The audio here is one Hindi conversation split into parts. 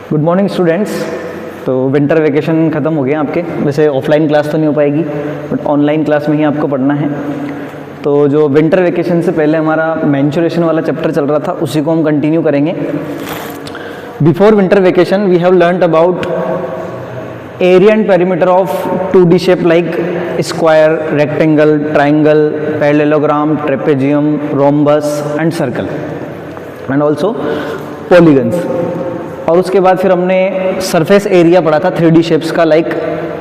Good morning students. तो विंटर वेकेशन ख़त्म हो गया आपके। वैसे ऑफलाइन क्लास तो नहीं हो पाएगी बट ऑनलाइन क्लास में ही आपको पढ़ना है। तो जो विंटर वेकेशन से पहले हमारा मेंस्ट्रुएशन वाला चैप्टर चल रहा था उसी को हम कंटिन्यू करेंगे। Before winter vacation we have learned about area and perimeter of 2D shape like square, rectangle, triangle, parallelogram, trapezium, rhombus and circle and also polygons. और उसके बाद फिर हमने सरफेस एरिया पढ़ा था 3D शेप्स का, like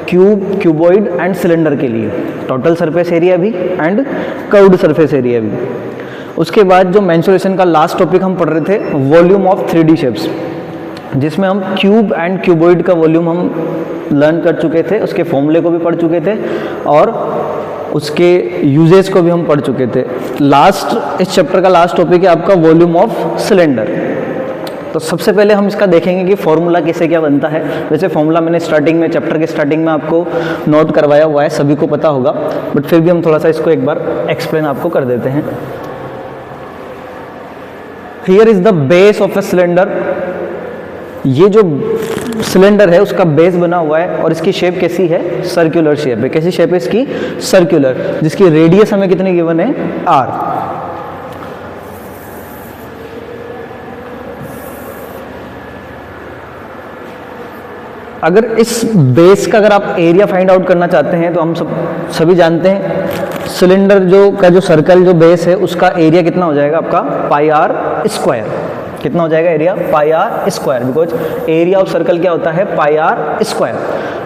cube, cuboid and cylinder के लिए टोटल सरफेस एरिया भी एंड कर्व्ड सरफेस एरिया भी। उसके बाद जो मेंस्ट्रुएशन का लास्ट टॉपिक हम पढ़ रहे थे वॉल्यूम ऑफ 3D शेप्स, जिसमें हम क्यूब एंड क्यूबॉइड का वॉल्यूम हम लर्न कर चुके थे, उसके फॉर्मूले को भी पढ़ चुके थे और उसके यूजेस को भी हम पढ़ चुके थे। लास्ट इस चैप्टर का लास्ट टॉपिक है आपका वॉल्यूम ऑफ सिलेंडर। तो सबसे पहले हम इसका देखेंगे कि फॉर्मूला कैसे क्या बनता है। वैसे फॉर्मूला मैंने स्टार्टिंग में चैप्टर के स्टार्टिंग में आपको नोट करवाया हुआ है, सभी को पता होगा, बट फिर भी हम थोड़ा सा इसको एक बार एक्सप्लेन आपको कर देते हैं। Here is the base of a cylinder. ये जो सिलेंडर है उसका बेस बना हुआ है और इसकी शेप कैसी है? सर्कुलर शेप है। कैसी शेप है इसकी? सर्कुलर, जिसकी रेडियस हमें कितनी गिवन है? r। अगर इस बेस का अगर आप एरिया फाइंड आउट करना चाहते हैं तो हम सभी जानते हैं सिलेंडर जो सर्कल जो बेस है उसका एरिया कितना हो जाएगा आपका? Pi r square. कितना हो जाएगा area? Pi r square, because area of circle क्या होता है? Pi r square.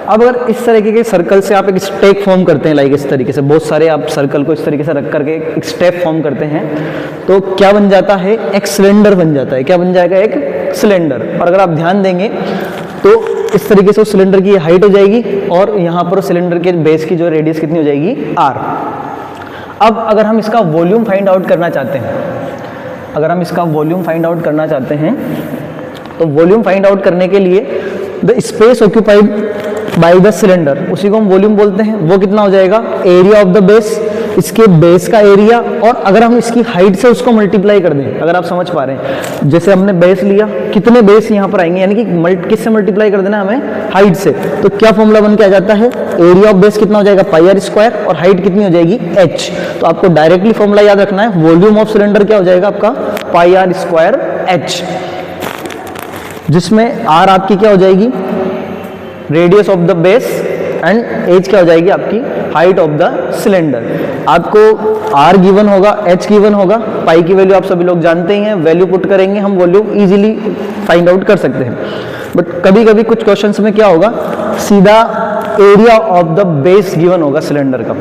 अब अगर इस तरीके के सर्कल से आप एक स्टेप फॉर्म करते हैं, लाइक इस तरीके से बहुत सारे आप सर्कल को इस तरीके से रख करके एक स्टेप फॉर्म करते हैं तो क्या बन जाता है? एक सिलेंडर बन जाता है। क्या बन जाएगा? एक सिलेंडर। और अगर आप ध्यान देंगे तो इस तरीके से उस सिलेंडर की हाइट हो जाएगी और यहाँ पर सिलेंडर के बेस की जो रेडियस कितनी हो जाएगी? r। अब अगर हम इसका वॉल्यूम फाइंड आउट करना चाहते हैं, तो वॉल्यूम फाइंड आउट करने के लिए the space occupied by the cylinder, उसी को हम वॉल्यूम बोलते हैं। वो कितना हो जाएगा? एरिया ऑफ द बेस, इसके बेस का एरिया, और अगर हम इसकी हाइट से उसको मल्टीप्लाई कर दें, अगर आप समझ पा रहे हैं, जैसे हमने बेस लिया, कितने बेस यहाँ पर आएंगे, यानी कि किससे मल्टीप्लाई कर देना हमें? हाइट से। तो क्या फॉर्मूला बन के आ जाता है? एरिया ऑफ बेस कितना हो जाएगा? पाई आर स्क्वायर, और हाइट कितनी हो जाएगी? h। तो आपको डायरेक्टली फॉर्मूला याद रखना है, वॉल्यूम ऑफ सिलेंडर क्या हो जाएगा आपका? पाई आर स्क्वायर h, जिसमें r आपकी क्या हो जाएगी? Radius of the base and h क्या हो जाएगी आपकी? Height of the cylinder. आपको r गिवन होगा, h गिवन होगा, पाई की वैल्यू आप सभी लोग जानते ही हैं, वैल्यू पुट करेंगे हम, वॉल्यूम इजीली फाइंड आउट कर सकते हैं। बट कभी कभी कुछ क्वेश्चंस में क्या होगा, सीधा area of the base given होगा सिलेंडर का,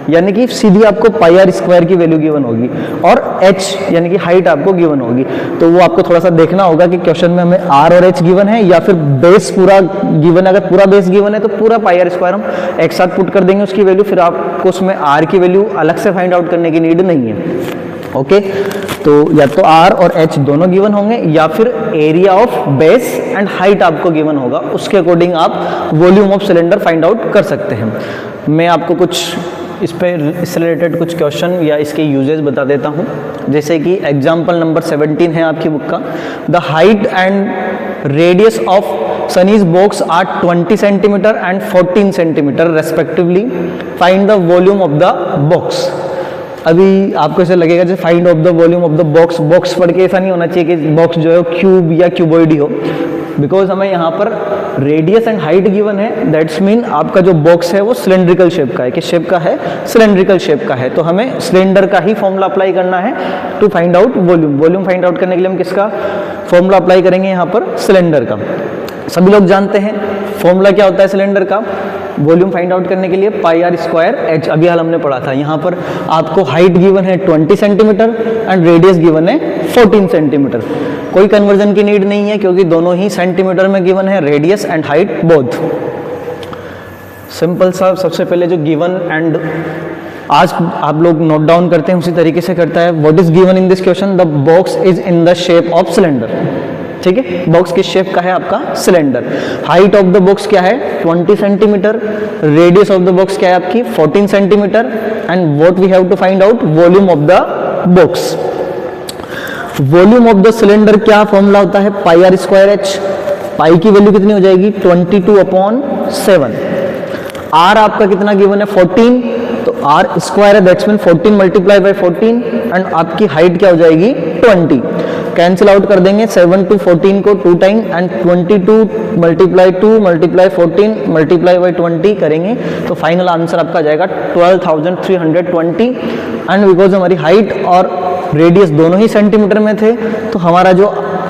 यानी कि सीधी आपको पाई आर स्क्वायर की वैल्यू गिवन होगी और h यानी कि हाइट आपको गिवन होगी। तो वो आपको थोड़ा सा देखना होगा कि क्वेश्चन में हमें r और h गिवन है या फिर बेस पूरा गिवन है। अगर पूरा बेस गिवन है तो पूरा पाई आर स्क्वायर हम एक साथ पुट कर देंगे उसकी वैल्यू, फिर आपको उसमें r की वैल्यू अलग से फाइंड आउट करने की नीड नहीं है। ओके, तो या तो r और h दोनों गिवन होंगे या फिर area of base and height आपको गिवन होगा, उसके अकॉर्डिंग आप volume of cylinder find out कर सकते हैं। मैं आपको कुछ इससे रिलेटेड कुछ क्वेश्चन या इसके यूजेस बता देता हूँ। जैसे कि एग्जाम्पल नंबर 17 है आपकी बुक का। The height and radius of Sunny's box are 20 centimeter and 14 centimeter respectively, find the volume of the box. अभी आपको ऐसा लगेगा जैसे find of the volume of the box, box पढ़ के ऐसा नहीं होना चाहिए कि बॉक्स जो है क्यूब या क्यूबॉइड ही हो, बिकॉज हमें यहाँ पर रेडियस एंड हाइट गिवन है, दैट्स मीन आपका जो बॉक्स है वो सिलेंड्रिकल शेप का है। किस शेप का है? सिलेंड्रिकल शेप का है। तो हमें सिलेंडर का ही फॉर्मूला अप्लाई करना है to find out volume. Volume find out करने के लिए हम किसका फॉर्मूला अप्लाई करेंगे? यहाँ पर सिलेंडर का। सभी लोग जानते हैं फॉर्मूला क्या होता है सिलेंडर का वॉल्यूम फाइंड आउट करने के लिए? पाई आर स्क्वायर h। अभी हाल हमने पढ़ा था। यहाँ पर आपको हाइट गिवन है 20 सेंटीमीटर एंड रेडियस गिवन है 14 सेंटीमीटर। कोई कन्वर्जन की नीड नहीं है क्योंकि दोनों ही सेंटीमीटर में गिवन है, radius and height both. Simple सा, सबसे पहले जो गिवन एंड आज आप लोग नोट डाउन करते हैं उसी तरीके से करता है। What is given in this question? The box is in the shape of cylinder. ठीक है, बॉक्स किस शेप का है आपका? Cylinder. Height of the box क्या है? 20 centimeter. Radius of the box क्या है आपकी? 14 centimeter. And what we have to find out? Volume of the box. Volume of the cylinder क्या फॉर्मूला होता है? Pi r square h। Pi की वैल्यू कितनी हो जाएगी 22/7। आर आपका कितना गिवन है 14, तो आर स्क्वायर है, that's mean 14 multiply by 14 and आपकी हाइट क्या हो जाएगी 20। कैंसिल आउट कर देंगे 7 to 14 को 2 time and 22 multiply 2 multiply 14 multiply by 20 करेंगे तो फाइनल आंसर आपका आ जाएगा 12,320। एंड बिकॉज हमारी हाइट और रेडियस दोनों ही सेंटीमीटर में थे तो हमारा जो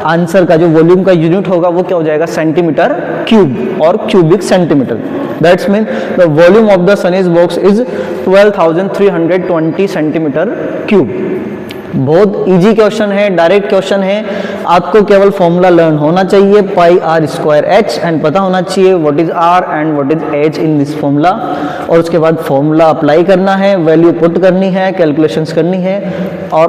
आंसर का जो वॉल्यूम का यूनिट होगा वो क्या हो जाएगा सेंटीमीटर क्यूब और cubic centimeter. That's mean the volume of the Sunny's box is 12,320 centimeter cube. बहुत इजी क्वेश्चन है, डायरेक्ट क्वेश्चन है, आपको केवल फॉर्मूला लर्न होना चाहिए pi r square h and पता होना चाहिए what is r and what is h in this formula, और उसके बाद फॉर्मूला अप्लाई करना है, वैल्यू पुट करनी है, कैलकुलेशंस करनी है और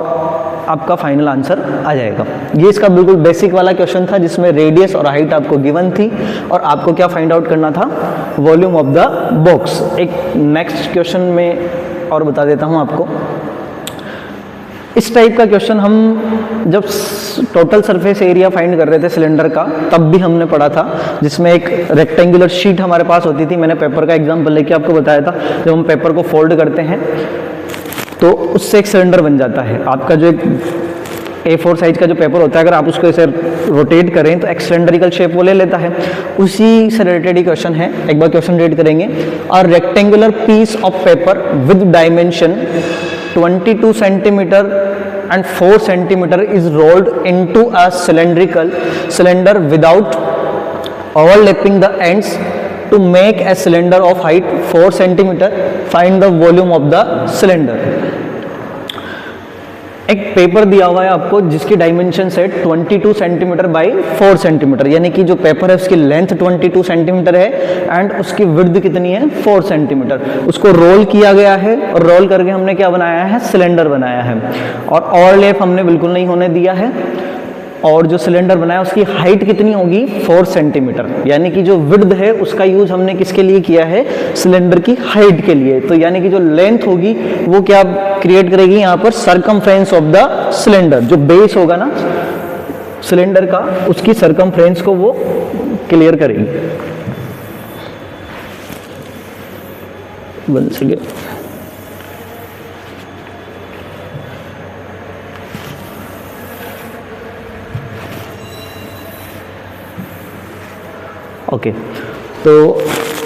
आपका फाइनल आंसर आ जाएगा। ये इसका बिल्कुल बेसिक वाला क्वेश्चन था जिसमें रेडियस और हाइट आपको गिवन थी और आपको क्या फाइंड आउट करना था वॉल्यूम ऑफ द बॉक्स। एक नेक्स्ट क्वेश्चन में और बता देता हूँ आपको। इस टाइप का क्वेश्चन हम जब टोटल सरफेस एरिया फाइंड कर रहे थे सिलेंडर का तब भी हमने पढ़ा था, जिसमें एक रेक्टेंगुलर शीट हमारे पास होती थी। मैंने पेपर का एग्जांपल लेके आपको बताया था, जब हम पेपर को फोल्ड करते हैं तो उससे एक सिलेंडर बन जाता है। आपका जो एक A4 साइज का जो पेपर होता है अगर आप उसको ऐसे रोटेट करें तो एक सिलेंड्रिकल शेप वो ले लेता है। उसी से रिलेटेड ही क्वेश्चन है, एक बार क्वेश्चन रीड करेंगे। A rectangular piece of paper with dimension 22 centimeter and 4 centimeter is rolled into a cylindrical cylinder without overlapping the ends to make a cylinder of height 4 centimeter. Find the volume of the cylinder. एक पेपर दिया हुआ है आपको जिसकी डायमेंशन है 22 सेंटीमीटर बाई 4 सेंटीमीटर, यानी कि जो पेपर है उसकी लेंथ 22 सेंटीमीटर है एंड उसकी विड्थ कितनी है 4 सेंटीमीटर। उसको रोल किया गया है और रोल करके हमने क्या बनाया है सिलेंडर बनाया है और ओवरलैप हमने बिल्कुल नहीं होने दिया है। और जो सिलेंडर बनाया उसकी हाइट कितनी होगी 4 सेंटीमीटर, यानी कि जो विड्थ है उसका यूज हमने किसके लिए किया है सिलेंडर की हाइट के लिए। तो यानी कि जो लेंथ होगी वो क्या क्रिएट करेगी यहाँ पर सरकमफ्रेंस ऑफ द सिलेंडर, जो बेस होगा ना सिलेंडर का उसकी सरकमफ्रेंस को वो क्लियर करेगी। बन सके ओके तो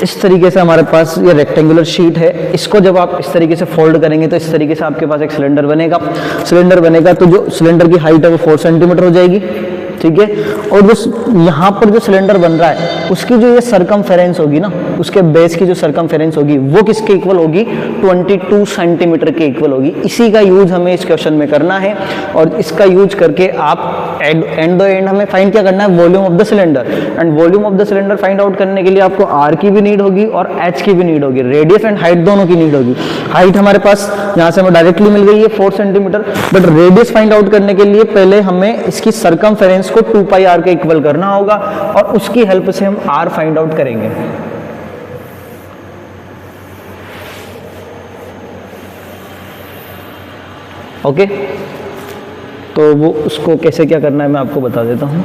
इस तरीके से हमारे पास ये रेक्टेंगुलर शीट है। इसको जब आप इस तरीके से फोल्ड करेंगे तो इस तरीके से आपके पास एक सिलेंडर बनेगा। सिलेंडर बनेगा तो जो सिलेंडर की हाइट है वो 4 सेंटीमीटर हो जाएगी, ठीक है। और जो यहाँ पर जो सिलेंडर बन रहा है उसकी जो ये सरकमफेरेंस होगी ना, उसके बेस की जो सरकमफेरेंस होगी वो किसके इक्वल होगी 22 सेंटीमीटर के इक्वल होगी। इसी का यूज हमें इस क्वेश्चन में करना है और इसका यूज करके आप एंड हमें फाइंड क्या करना है volume of the cylinder. And volume of the cylinder find out करने के लिए आपको आर की भी नीड होगी और एच की भी नीड होगी, रेडियस एंड हाइट दोनों की नीड होगी। हाइट हमारे पास यहाँ से हमें डायरेक्टली मिल गई है 4 centimetre, but radius find out करने के लिए पहले हमें इसकी सरकमफेरेंस को 2 पाई आर के इक्वल करना होगा और उसकी हेल्प से हम आर फाइंड आउट करेंगे। ओके तो वो उसको कैसे क्या करना है मैं आपको बता देता हूं।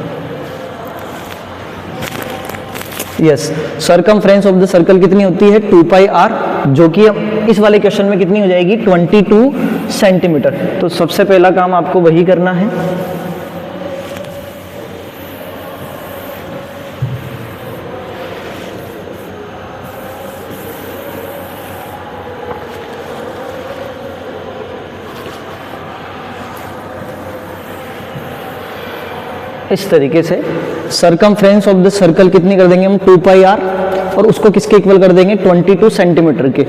Yes, circumference of the circle कितनी होती है 2 पाई आर, जो कि इस वाले क्वेश्चन में कितनी हो जाएगी 22 सेंटीमीटर। तो सबसे पहला काम आपको वही करना है। इस तरीके से सरकमफ्रेंस ऑफ द सर्कल कितनी कर देंगे हम 2 पाई आर और उसको किसके इक्वल कर देंगे 22 सेंटीमीटर के।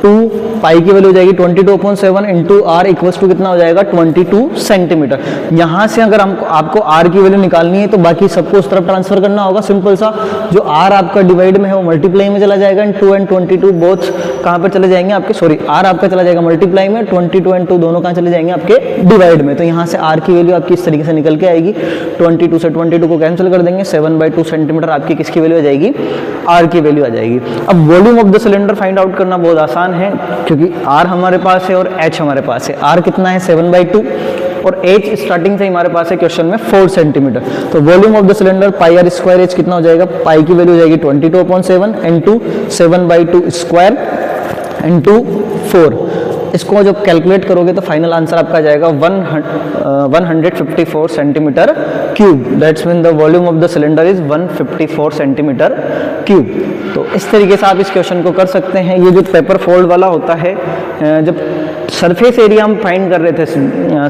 2 पाई की वैल्यू हो जाएगी 22/7 इंटू आर इक्वल्स टू कितना हो जाएगा 22 सेंटीमीटर। यहाँ से अगर हमको आपको आर की वैल्यू निकालनी है तो बाकी सबको उस तरफ ट्रांसफर करना होगा। सिंपल सा, जो आर आपका डिवाइड में है वो मल्टीप्लाई में चला जाएगा एंड 2 एंड 22 बोथ कहाँ पर चले जाएंगे आपके, सॉरी आर आपका चला जाएगा मल्टीप्लाई में, 22 एंड 2 दोनों कहाँ चले जाएंगे आपके डिवाइड में। तो यहाँ से आर की वैल्यू आपकी इस तरीके से निकल के आएगी। 22 से 22 को कैंसिल कर देंगे, 7/2 सेंटीमीटर आपकी किसकी वैल्यू आ जाएगी आर की वैल्यू आ जाएगी। अब volume of the cylinder find out करना बहुत आसान है क्योंकि आर हमारे पास है और एच हमारे पास है। आर कितना है 7/2 और एच स्टार्टिंग से हमारे पास है क्वेश्चन में 4 सेंटीमीटर। तो volume of the cylinder pi r square h कितना हो जाएगा, पाई की वैल्यू हो जाएगी 22/7 इनटू 7/2 स्क्वायर इनटू 4। इसको जब कैलकुलेट करोगे तो फाइनल आंसर आपका आ जाएगा 154 centimetre cube. That's mean the volume of the cylinder is 154 centimetre cube. तो इस तरीके से आप इस क्वेश्चन को कर सकते हैं। ये जो पेपर फोल्ड वाला होता है, जब सरफेस एरिया हम फाइंड कर रहे थे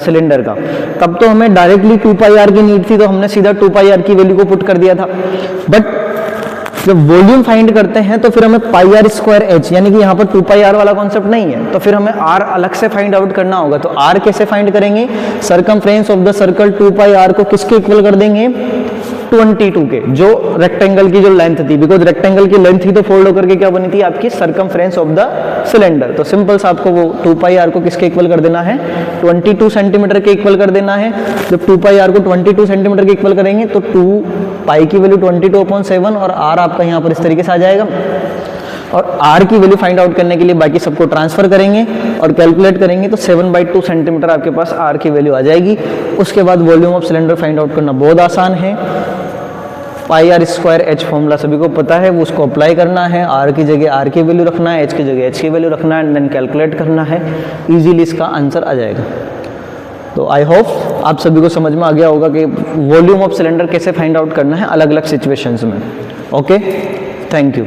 सिलेंडर का, तब तो हमें डायरेक्टली 2 पाई आर की नीड थी, तो हमने सीधा 2 पाई आर की वैल्यू को पुट कर दिया था। बट जब वॉल्यूम फाइंड करते हैं तो फिर हमें पाई आर स्क्वायर एच, यानी कि यहाँ पर 2 पाई आर वाला कॉन्सेप्ट नहीं है, तो फिर हमें आर अलग से फाइंड आउट करना होगा। तो आर कैसे फाइंड करेंगे, circumference of the circle 2 pi r को किसके इक्वल कर देंगे, 22 के, जो रेक्टेंगल की जो लेंथ थी, बिकॉज रेक्टेंगल की लेंथ ही तो फोल्ड होकर के क्या बनी थी आपकी, सरकमफ्रेंस ऑफ द सिलेंडर। तो सिंपल सा आपको वो 2 पाई आर को किसके इक्वल कर देना है, 22 सेंटीमीटर के इक्वल कर देना है। जब 2 पाई आर को 22 सेंटीमीटर के इक्वल करेंगे तो 2 पाई की वैल्यू 22/7 और आर आपका यहाँ पर इस तरीके से आ जाएगा। और आर की वैल्यू फाइंड आउट करने के लिए बाकी सबको ट्रांसफर करेंगे और कैलकुलेट करेंगे तो 7/2 सेंटीमीटर आपके पास आर की वैल्यू आ जाएगी। उसके बाद volume of cylinder find out करना बहुत आसान है। Pi r square H formula सभी को पता है, वो उसको अप्लाई करना है, आर की जगह आर की वैल्यू रखना है, एच की जगह एच की वैल्यू रखना है, देन कैलकुलेट करना है, इजीली इसका आंसर आ जाएगा। तो आई होप आप सभी को समझ में आ गया होगा कि वॉल्यूम ऑफ सिलेंडर कैसे फाइंड आउट करना है अलग अलग सिचुएशंस में। Okay, thank you.